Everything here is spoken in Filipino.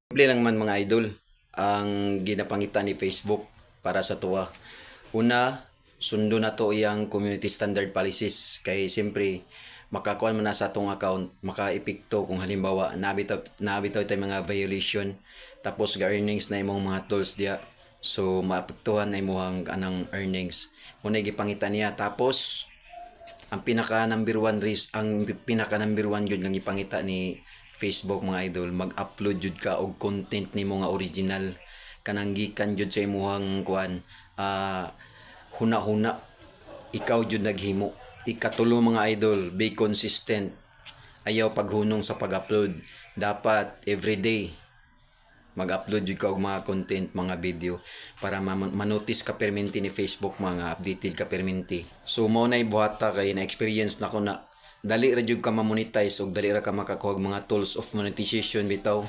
Simple lang man mga idol ang ginapangita ni Facebook para sa tuwa. Una, sundo na to iyang community standard policies kay siyempre makakuan man na sa atong account, maka-epekto kung halimbawa nabitaw tay mga violation tapos ga-earnings na imong mga tools diya. So maapektuhan na imong anang earnings. Muna gipangita niya tapos ang pinaka number one jud nga ipangita ni Facebook mga idol, mag-upload jud ka og content nimo nga original kanang gikan jud sa imong kuan huna-huna, ikaw jud naghimo. Ikatulo mga idol, be consistent, ayaw paghunong sa pag-upload, dapat everyday mag-upload jud ka og mga content, mga video para manotice ka perminti ni Facebook, mga updated ka perminti. So mo nay buhata kay na experience na ko na dali ra jud ka ma-monetize og dali ra ka makakuha og mga tools of monetization bitaw.